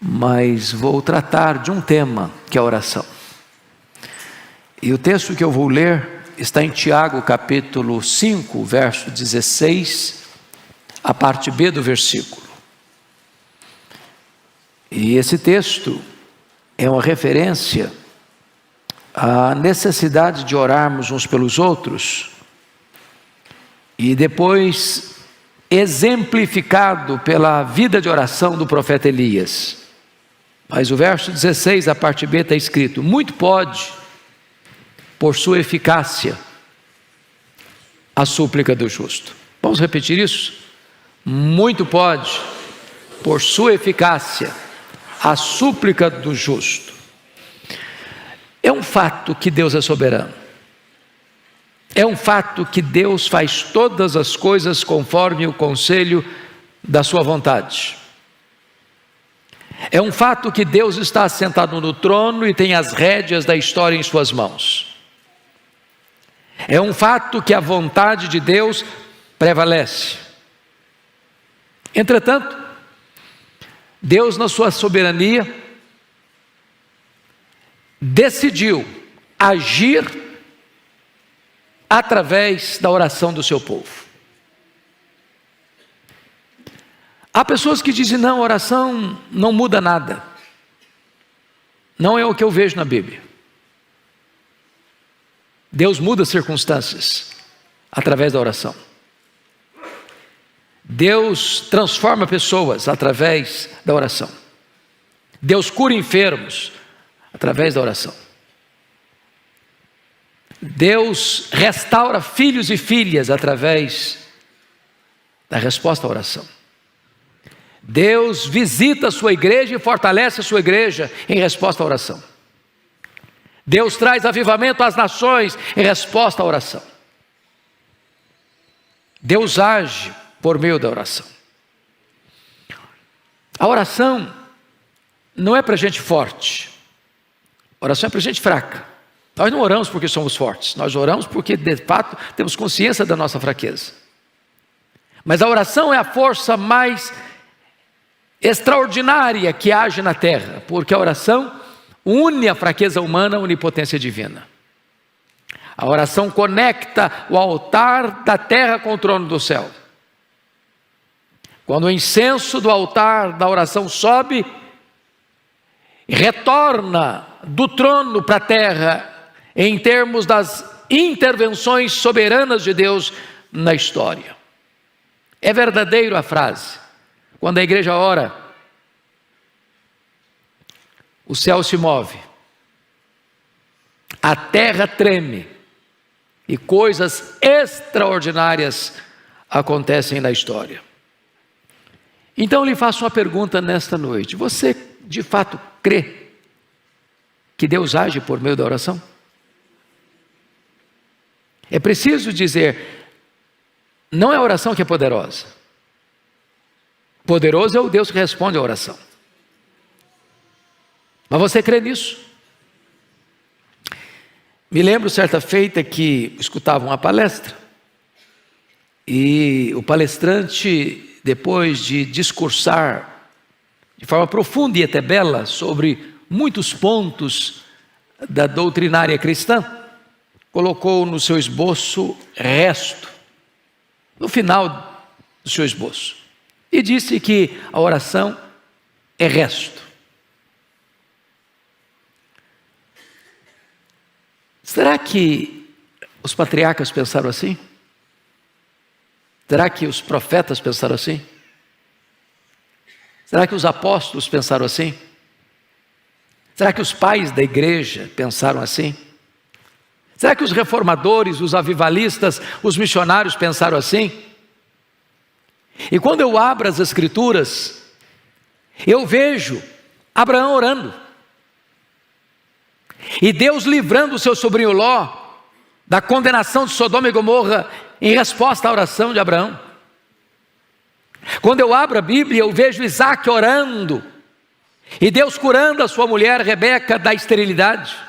mas vou tratar de um tema que é a oração. E o texto que eu vou ler está em Tiago capítulo 5, verso 16, a parte B do versículo. E esse texto é uma referência à necessidade de orarmos uns pelos outros, e depois exemplificado pela vida de oração do profeta Elias. Mas o verso 16, a parte B, está escrito: muito pode, por sua eficácia, a súplica do justo. Vamos repetir isso? Muito pode, por sua eficácia, a súplica do justo. É um fato que Deus é soberano. É um fato que Deus faz todas as coisas conforme o conselho da sua vontade. É um fato que Deus está assentado no trono e tem as rédeas da história em suas mãos. É um fato que a vontade de Deus prevalece. Entretanto, Deus, na sua soberania, decidiu agir através da oração do seu povo. Há pessoas que dizem: não, a oração não muda nada. Não é o que eu vejo na Bíblia. Deus muda circunstâncias através da oração. Deus transforma pessoas através da oração. Deus cura enfermos através da oração. Deus restaura filhos e filhas através da resposta à oração. Deus visita a sua igreja e fortalece a sua igreja em resposta à oração. Deus traz avivamento às nações em resposta à oração. Deus age por meio da oração. A oração não é para gente forte. A oração é para gente fraca. Nós não oramos porque somos fortes, nós oramos porque de fato temos consciência da nossa fraqueza. Mas a oração é a força mais extraordinária que age na terra, porque a oração une a fraqueza humana à onipotência divina. A oração conecta o altar da terra com o trono do céu. Quando o incenso do altar da oração sobe, retorna do trono para a terra, em termos das intervenções soberanas de Deus na história. É verdadeiro a frase: quando a igreja ora, o céu se move, a terra treme, e coisas extraordinárias acontecem na história. Então eu lhe faço uma pergunta nesta noite: você de fato crê que Deus age por meio da oração? É preciso dizer, não é a oração que é poderosa. Poderoso é o Deus que responde à oração. Mas você crê nisso? Me lembro certa feita que escutava uma palestra, e o palestrante, depois de discursar de forma profunda e até bela sobre muitos pontos da doutrinária cristã, colocou no seu esboço resto, no final do seu esboço, e disse que a oração é resto. Será que os patriarcas pensaram assim? Será que os profetas pensaram assim? Será que os apóstolos pensaram assim? Será que os pais da igreja pensaram assim? Será que os reformadores, os avivalistas, os missionários pensaram assim? E quando eu abro as Escrituras, eu vejo Abraão orando, e Deus livrando o seu sobrinho Ló da condenação de Sodoma e Gomorra em resposta à oração de Abraão. Quando eu abro a Bíblia, eu vejo Isaac orando, e Deus curando a sua mulher Rebeca da esterilidade.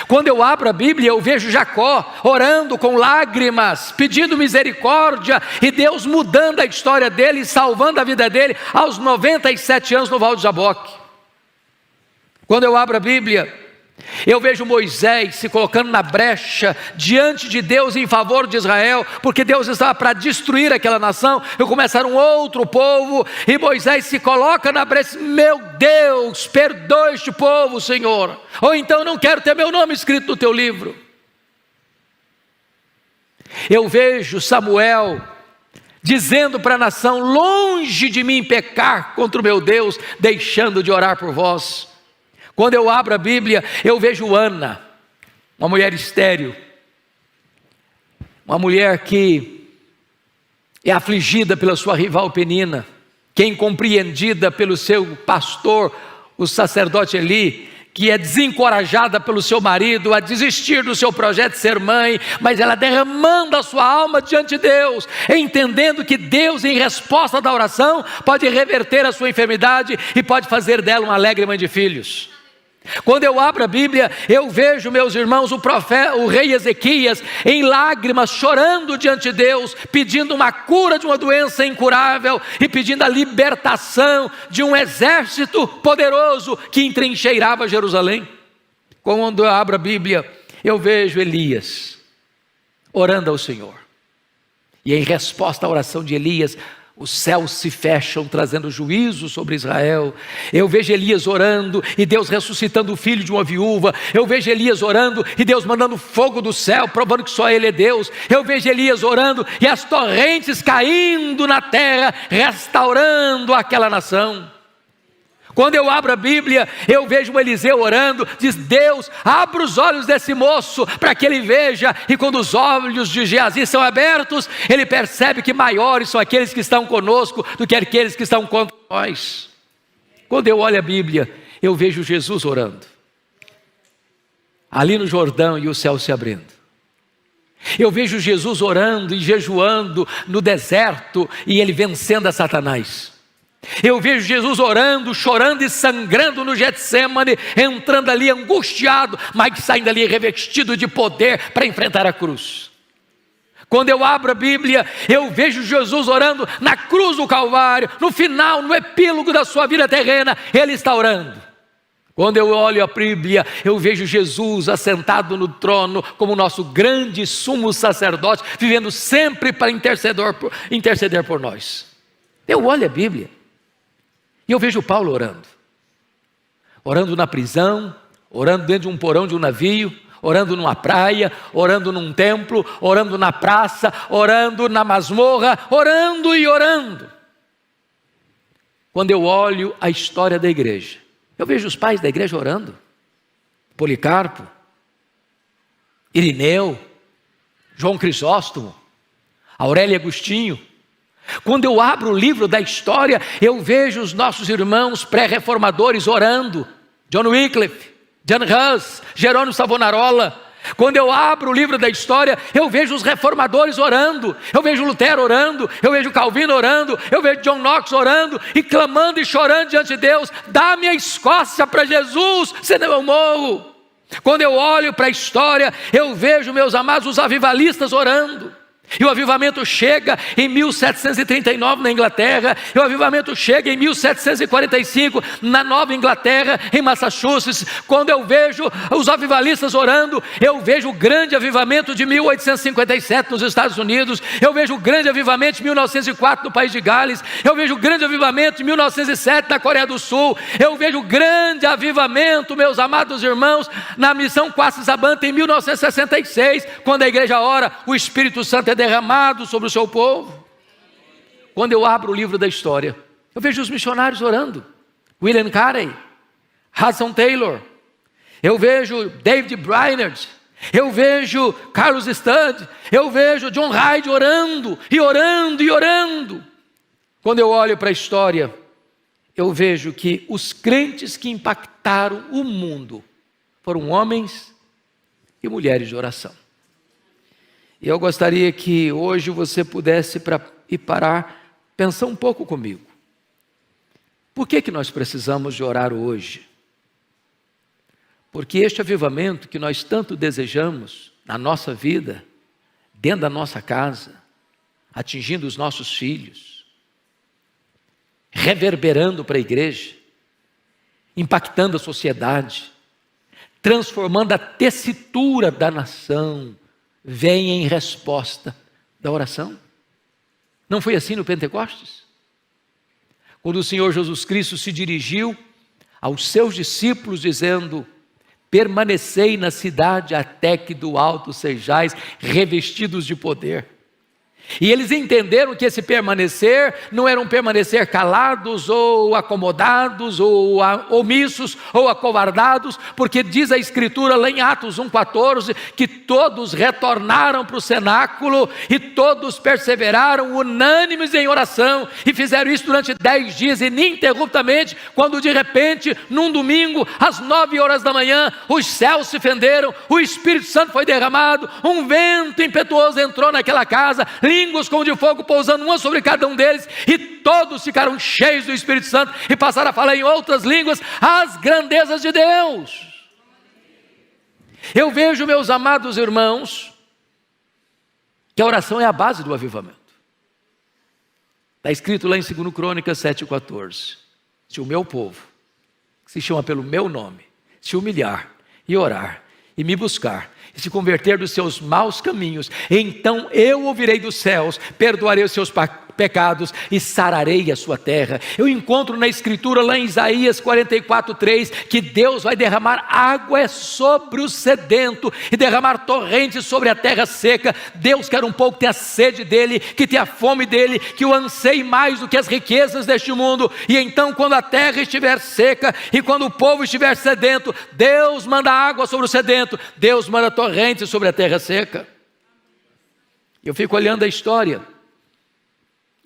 Quando eu abro a Bíblia, eu vejo Jacó orando com lágrimas, pedindo misericórdia, e Deus mudando a história dele, salvando a vida dele, aos 97 anos no Val de Jaboque. Quando eu abro a Bíblia, eu vejo Moisés se colocando na brecha, diante de Deus em favor de Israel, porque Deus estava para destruir aquela nação, e começar um outro povo, e Moisés se coloca na brecha: meu Deus, perdoa este povo, Senhor, ou então não quero ter meu nome escrito no teu livro. Eu vejo Samuel dizendo para a nação: longe de mim pecar contra o meu Deus, deixando de orar por vós. Quando eu abro a Bíblia, eu vejo Ana, uma mulher estéril, uma mulher que é afligida pela sua rival Penina, que é incompreendida pelo seu pastor, o sacerdote Eli, que é desencorajada pelo seu marido a desistir do seu projeto de ser mãe, mas ela derramando a sua alma diante de Deus, entendendo que Deus, em resposta da oração, pode reverter a sua enfermidade e pode fazer dela uma alegre mãe de filhos. Quando eu abro a Bíblia, eu vejo, meus irmãos, o rei Ezequias em lágrimas, chorando diante de Deus, pedindo uma cura de uma doença incurável e pedindo a libertação de um exército poderoso que entrincheirava Jerusalém. Quando eu abro a Bíblia, eu vejo Elias orando ao Senhor, e em resposta à oração de Elias, os céus se fecham, trazendo juízo sobre Israel. Eu vejo Elias orando e Deus ressuscitando o filho de uma viúva. Eu vejo Elias orando e Deus mandando fogo do céu, provando que só Ele é Deus. Eu vejo Elias orando e as torrentes caindo na terra, restaurando aquela nação. Quando eu abro a Bíblia, eu vejo Eliseu orando, diz: Deus, abra os olhos desse moço, para que ele veja, e quando os olhos de Geazi são abertos, ele percebe que maiores são aqueles que estão conosco, do que aqueles que estão contra nós. Quando eu olho a Bíblia, eu vejo Jesus orando, ali no Jordão, e o céu se abrindo. Eu vejo Jesus orando e jejuando no deserto, e ele vencendo a Satanás. Eu vejo Jesus orando, chorando e sangrando no Getsemane, entrando ali angustiado, mas saindo ali revestido de poder para enfrentar a cruz. Quando eu abro a Bíblia, eu vejo Jesus orando na cruz do Calvário, no final, no epílogo da sua vida terrena, Ele está orando. Quando eu olho a Bíblia, eu vejo Jesus assentado no trono, como nosso grande sumo sacerdote, vivendo sempre para interceder por nós. Eu olho a Bíblia, e eu vejo Paulo orando na prisão, orando dentro de um porão de um navio, orando numa praia, orando num templo, orando na praça, orando na masmorra, orando e orando. Quando eu olho a história da igreja, eu vejo os pais da igreja orando: Policarpo, Irineu, João Crisóstomo, Aurélio e Agostinho. Quando eu abro o livro da história, eu vejo os nossos irmãos pré-reformadores orando: John Wycliffe, John Hus, Jerônimo Savonarola. Quando eu abro o livro da história, eu vejo os reformadores orando, eu vejo Lutero orando, eu vejo Calvino orando, eu vejo John Knox orando e clamando e chorando diante de Deus: dá-me a Escócia para Jesus, senão eu morro. Quando eu olho para a história, eu vejo, meus amados, os avivalistas orando. E o avivamento chega em 1739 na Inglaterra, e o avivamento chega em 1745 na Nova Inglaterra, em Massachusetts. Quando eu vejo os avivalistas orando, eu vejo o grande avivamento de 1857 nos Estados Unidos, eu vejo o grande avivamento de 1904 no país de Gales, eu vejo o grande avivamento de 1907 na Coreia do Sul, eu vejo o grande avivamento, meus amados irmãos, na missão Quatsabanta em 1966, quando a igreja ora, o Espírito Santo é derramado sobre o seu povo. Quando eu abro o livro da história, eu vejo os missionários orando: William Carey, Hudson Taylor, eu vejo David Brainerd, eu vejo Carlos Studd, eu vejo John Hyde orando, e orando, e orando. Quando eu olho para a história, eu vejo que os crentes que impactaram o mundo foram homens e mulheres de oração. E eu gostaria que hoje você pudesse parar, pensar um pouco comigo. Por que nós precisamos de orar hoje? Porque este avivamento que nós tanto desejamos na nossa vida, dentro da nossa casa, atingindo os nossos filhos, reverberando para a igreja, impactando a sociedade, transformando a tessitura da nação, vem em resposta da oração. Não foi assim no Pentecostes? Quando o Senhor Jesus Cristo se dirigiu aos seus discípulos dizendo: permanecei na cidade até que do alto sejais revestidos de poder. E eles entenderam que esse permanecer não era um permanecer calados ou acomodados ou omissos ou acovardados, porque diz a Escritura lá em Atos 1,14 que todos retornaram para o cenáculo e todos perseveraram unânimes em oração e fizeram isso durante 10 dias ininterruptamente, quando de repente, num domingo, às 9 horas da manhã, os céus se fenderam, o Espírito Santo foi derramado, um vento impetuoso entrou naquela casa, línguas como de fogo pousando uma sobre cada um deles, e todos ficaram cheios do Espírito Santo e passaram a falar em outras línguas as grandezas de Deus. Eu vejo, meus amados irmãos, que a oração é a base do avivamento. Está escrito lá em 2 Crônicas 7,14: se o meu povo, que se chama pelo meu nome, se humilhar e orar e me buscar e se converter dos seus maus caminhos, então eu ouvirei dos céus, perdoarei os seus pecados e sararei a sua terra. Eu encontro na Escritura lá em Isaías 44,3 que Deus vai derramar água sobre o sedento e derramar torrentes sobre a terra seca. Deus quer um povo que tenha sede dele, que tenha fome dele, que o anseie mais do que as riquezas deste mundo. E então, quando a terra estiver seca e quando o povo estiver sedento, Deus manda água sobre o sedento, Deus manda torrentes sobre a terra seca. Eu fico olhando a história,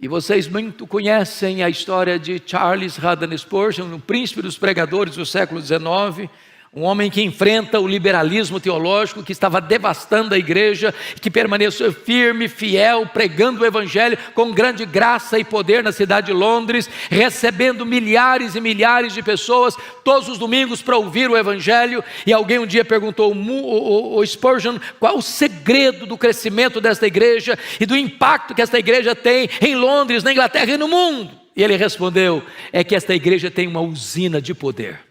e vocês muito conhecem a história de Charles Haddon Spurgeon, o príncipe dos pregadores do século XIX, um homem que enfrenta o liberalismo teológico que estava devastando a igreja, que permaneceu firme, fiel, pregando o evangelho com grande graça e poder na cidade de Londres, recebendo milhares e milhares de pessoas todos os domingos para ouvir o evangelho. E alguém um dia perguntou o Spurgeon qual o segredo do crescimento desta igreja e do impacto que esta igreja tem em Londres, na Inglaterra e no mundo. E ele respondeu: é que esta igreja tem uma usina de poder.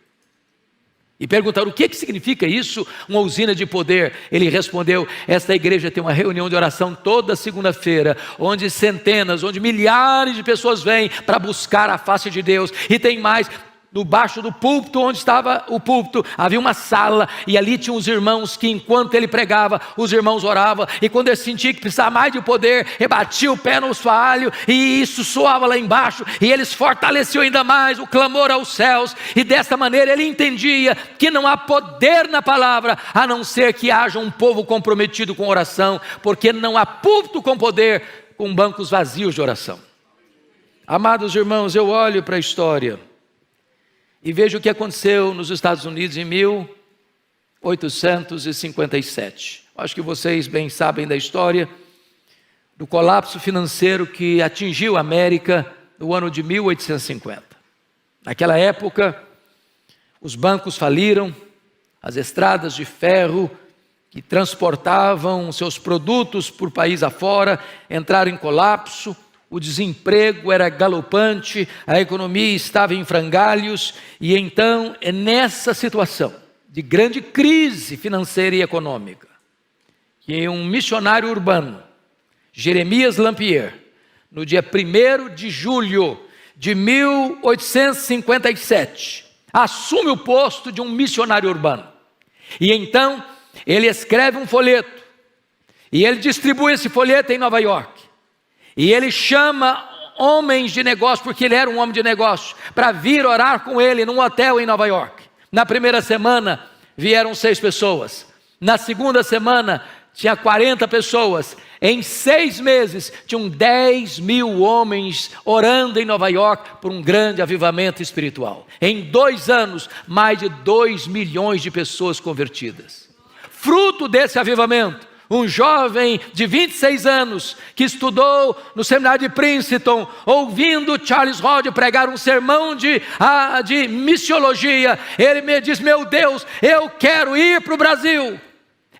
E perguntaram: o que significa isso, uma usina de poder? Ele respondeu: esta igreja tem uma reunião de oração toda segunda-feira, onde centenas, onde milhares de pessoas vêm para buscar a face de Deus. E tem mais, debaixo do púlpito, onde estava o púlpito, havia uma sala, e ali tinham os irmãos que enquanto ele pregava, os irmãos oravam, e quando ele sentia que precisava mais de poder, ele batia o pé no assoalho, e isso soava lá embaixo, e eles fortaleciam ainda mais o clamor aos céus, e desta maneira ele entendia que não há poder na palavra, a não ser que haja um povo comprometido com oração, porque não há púlpito com poder, com bancos vazios de oração. Amados irmãos, eu olho para a história e vejo o que aconteceu nos Estados Unidos em 1857. Acho que vocês bem sabem da história do colapso financeiro que atingiu a América no ano de 1850. Naquela época, os bancos faliram, as estradas de ferro que transportavam seus produtos por país afora entraram em colapso. O desemprego era galopante, a economia estava em frangalhos, e então é nessa situação de grande crise financeira e econômica que um missionário urbano, Jeremias Lampier, no dia 1º de julho de 1857, assume o posto de um missionário urbano. E então ele escreve um folheto, e ele distribui esse folheto em Nova York. E ele chama homens de negócio, porque ele era um homem de negócio, para vir orar com ele num hotel em Nova York. Na primeira semana vieram 6 pessoas. Na segunda semana tinha 40 pessoas. Em 6 meses tinham 10.000 homens orando em Nova York por um grande avivamento espiritual. Em 2 anos, mais de 2 milhões de pessoas convertidas. Fruto desse avivamento Um jovem de 26 anos que estudou no seminário de Princeton, ouvindo Charles Hodge pregar um sermão de missiologia, ele me diz: meu Deus, eu quero ir para o Brasil.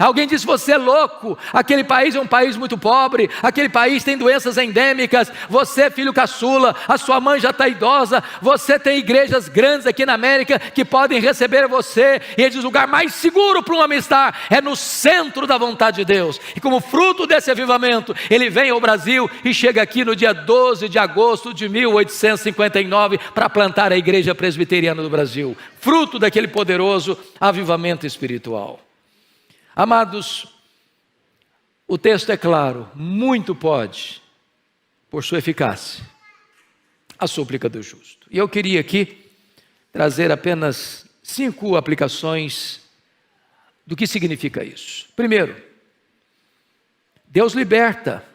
Alguém disse: você é louco, aquele país é um país muito pobre, aquele país tem doenças endêmicas, você é filho caçula, a sua mãe já está idosa, você tem igrejas grandes aqui na América que podem receber você. E ele diz: o lugar mais seguro para um homem estar é no centro da vontade de Deus. E como fruto desse avivamento, ele vem ao Brasil e chega aqui no dia 12 de agosto de 1859 para plantar a Igreja Presbiteriana do Brasil, fruto daquele poderoso avivamento espiritual. Amados, o texto é claro: muito pode, por sua eficácia, a súplica do justo. E eu queria aqui trazer apenas 5 aplicações do que significa isso. Primeiro, Deus liberta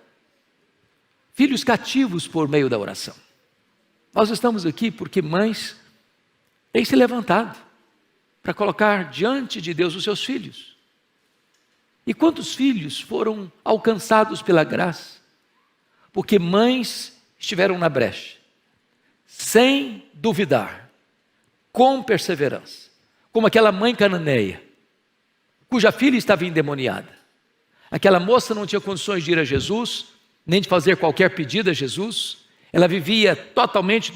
filhos cativos por meio da oração. Nós estamos aqui porque mães têm se levantado para colocar diante de Deus os seus filhos. E quantos filhos foram alcançados pela graça? Porque mães estiveram na brecha, sem duvidar, com perseverança. Como aquela mãe cananeia, cuja filha estava endemoniada. Aquela moça não tinha condições de ir a Jesus, nem de fazer qualquer pedido a Jesus. Ela vivia totalmente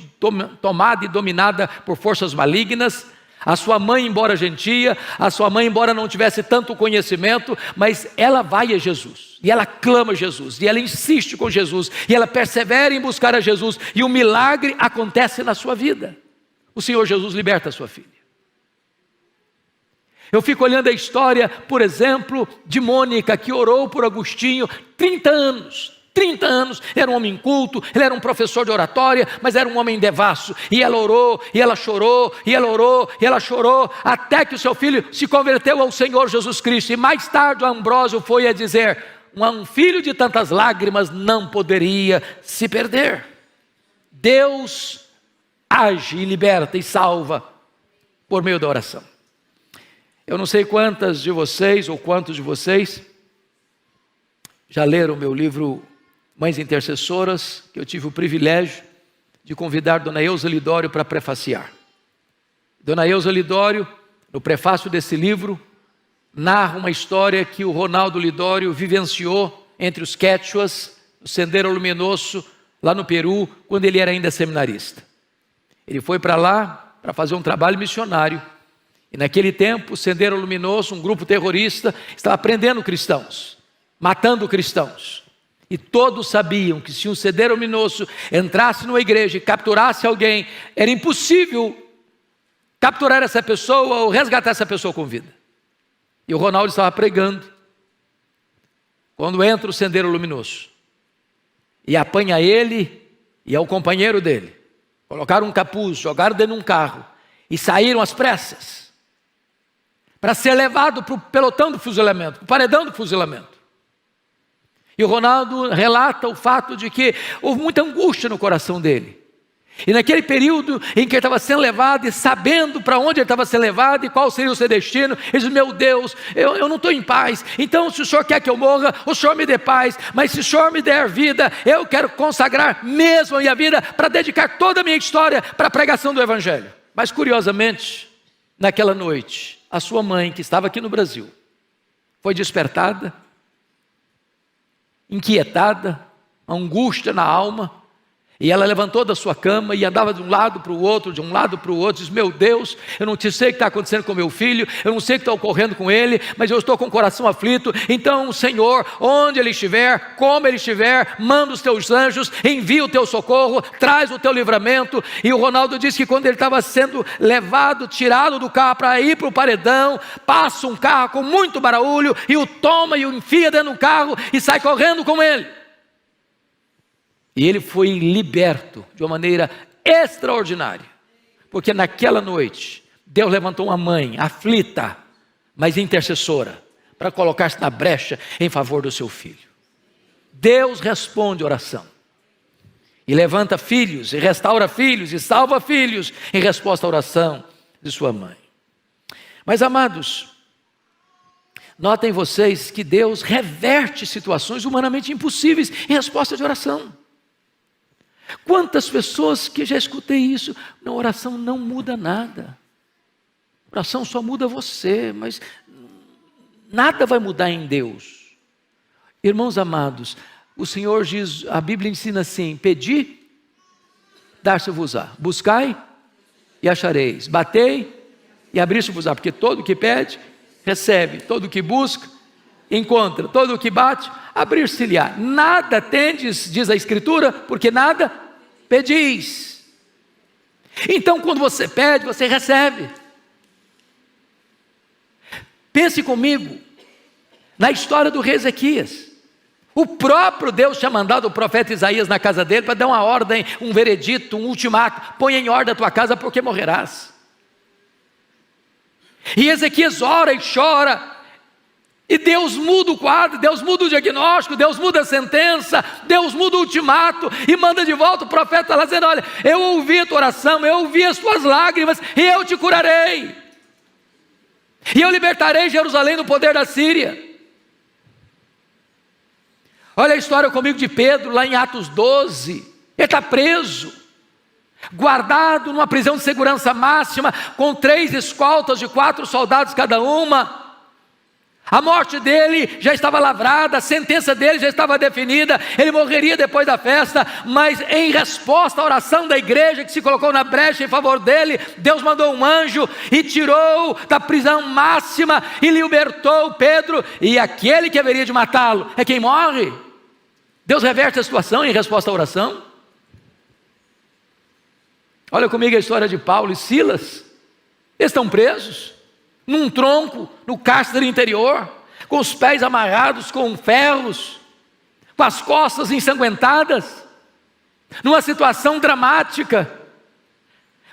tomada e dominada por forças malignas. A sua mãe, embora gentia, a sua mãe, embora não tivesse tanto conhecimento, mas ela vai a Jesus, e ela clama a Jesus, e ela insiste com Jesus, e ela persevera em buscar a Jesus, e o milagre acontece na sua vida. O Senhor Jesus liberta a sua filha. Eu fico olhando a história, por exemplo, de Mônica, que orou por Agostinho 30 anos, era um homem culto, ele era um professor de oratória, mas era um homem devasso, e ela orou, e ela chorou, e ela orou, e ela chorou, até que o seu filho se converteu ao Senhor Jesus Cristo. E mais tarde o Ambrósio foi a dizer: um filho de tantas lágrimas não poderia se perder. Deus age e liberta e salva por meio da oração. Eu não sei quantas de vocês, ou quantos de vocês já leram o meu livro Mães Intercessoras, que eu tive o privilégio de convidar Dona Eusa Lidório para prefaciar. Dona Eusa Lidório, no prefácio desse livro, narra uma história que o Ronaldo Lidório vivenciou entre os quechuas, no Sendero Luminoso, lá no Peru, quando ele era ainda seminarista. Ele foi para lá para fazer um trabalho missionário, e naquele tempo o Sendero Luminoso, um grupo terrorista, estava prendendo cristãos, matando cristãos. E todos sabiam que se um Sendero Luminoso entrasse numa igreja e capturasse alguém, era impossível capturar essa pessoa ou resgatar essa pessoa com vida. E o Ronaldo estava pregando, quando entra o Sendero Luminoso, e apanha ele e ao companheiro dele. Colocaram um capuz, jogaram dentro de um carro e saíram às pressas para ser levado para o pelotão do fuzilamento, para o paredão do fuzilamento. E o Ronaldo relata o fato de que houve muita angústia no coração dele. E naquele período em que ele estava sendo levado e sabendo para onde ele estava sendo levado e qual seria o seu destino, ele diz: meu Deus, eu não estou em paz. Então, se o Senhor quer que eu morra, o Senhor me dê paz. Mas se o Senhor me der vida, eu quero consagrar mesmo a minha vida para dedicar toda a minha história para a pregação do Evangelho. Mas curiosamente, naquela noite, a sua mãe, que estava aqui no Brasil, foi despertada, inquietada, angústia na alma, e ela levantou da sua cama e andava de um lado para o outro, diz: meu Deus, eu não sei o que está acontecendo com meu filho, eu não sei o que está ocorrendo com ele, mas eu estou com o coração aflito. Então, Senhor, onde ele estiver, como ele estiver, manda os teus anjos, envia o teu socorro, traz o teu livramento. E o Ronaldo disse que quando ele estava sendo levado, tirado do carro para ir para o paredão, passa um carro com muito barulho e o toma e o enfia dentro do carro e sai correndo com ele. E ele foi liberto de uma maneira extraordinária, porque naquela noite Deus levantou uma mãe aflita, mas intercessora, para colocar-se na brecha em favor do seu filho. Deus responde oração, e levanta filhos, e restaura filhos, e salva filhos, em resposta à oração de sua mãe. Mas amados, Notem vocês que Deus reverte situações humanamente impossíveis em resposta de oração. Quantas pessoas que já escutei isso, na oração não muda nada. A oração só muda você, mas nada vai mudar em Deus. Irmãos amados, o Senhor diz, a Bíblia ensina assim: pedi, dar-se-vos-á, buscai e achareis, batei e abrir-se-vos-á, porque todo o que pede, recebe, todo o que busca, encontra, todo o que bate, abrir-se-lhe-á. Nada tendes, diz a Escritura, porque nada pedis. Então quando você pede, você recebe. Pense comigo na história do rei Ezequias. O próprio Deus tinha mandado o profeta Isaías na casa dele para dar uma ordem, um veredito, um ultimato: põe em ordem a tua casa porque morrerás. E Ezequias ora e chora, e Deus muda o quadro, Deus muda o diagnóstico, Deus muda a sentença, Deus muda o ultimato, e manda de volta o profeta lá dizendo: olha, eu ouvi a tua oração, eu ouvi as tuas lágrimas, e eu te curarei, e eu libertarei Jerusalém do poder da Síria. Olha a história comigo de Pedro, lá em Atos 12, ele está preso, guardado numa prisão de segurança máxima, com 3 escoltas de 4 soldados cada uma. A morte dele já estava lavrada, a sentença dele já estava definida, ele morreria depois da festa, mas em resposta à oração da igreja que se colocou na brecha em favor dele, Deus mandou um anjo e tirou da prisão máxima e libertou Pedro, e aquele que haveria de matá-lo é quem morre. Deus reverte a situação em resposta à oração. Olha comigo a história de Paulo e Silas. Eles estão presos num tronco, no cárcere interior, com os pés amarrados com ferros, com as costas ensanguentadas, numa situação dramática.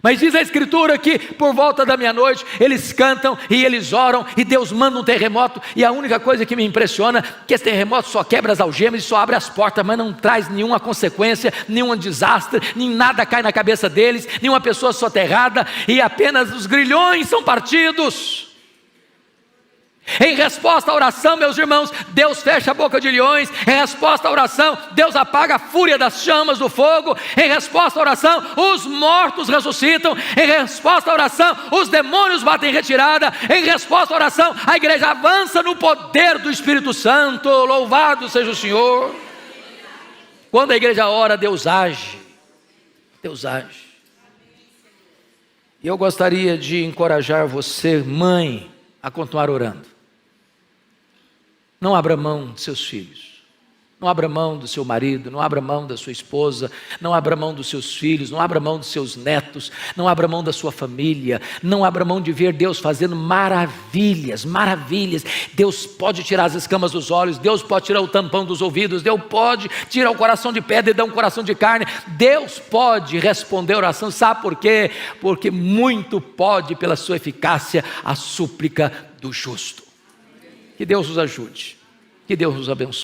Mas diz a Escritura que por volta da meia-noite eles cantam e eles oram, e Deus manda um terremoto, e a única coisa que me impressiona é que esse terremoto só quebra as algemas e só abre as portas, mas não traz nenhuma consequência, nenhum desastre, nem nada cai na cabeça deles, nenhuma pessoa soterrada, e apenas os grilhões são partidos. Em resposta à oração, meus irmãos, Deus fecha a boca de leões. Em resposta à oração, Deus apaga a fúria das chamas do fogo. Em resposta à oração, os mortos ressuscitam. Em resposta à oração, os demônios batem em retirada. Em resposta à oração, a igreja avança no poder do Espírito Santo. Louvado seja o Senhor. Quando a igreja ora, Deus age. Deus age. E eu gostaria de encorajar você, mãe, a continuar orando. Não abra mão de seus filhos, não abra mão do seu marido, não abra mão da sua esposa, não abra mão dos seus filhos, não abra mão dos seus netos, não abra mão da sua família, não abra mão de ver Deus fazendo maravilhas, maravilhas. Deus pode tirar as escamas dos olhos, Deus pode tirar o tampão dos ouvidos, Deus pode tirar o coração de pedra e dar um coração de carne, Deus pode responder a oração. Sabe por quê? Porque muito pode, pela sua eficácia, a súplica do justo. Que Deus nos ajude, que Deus nos abençoe.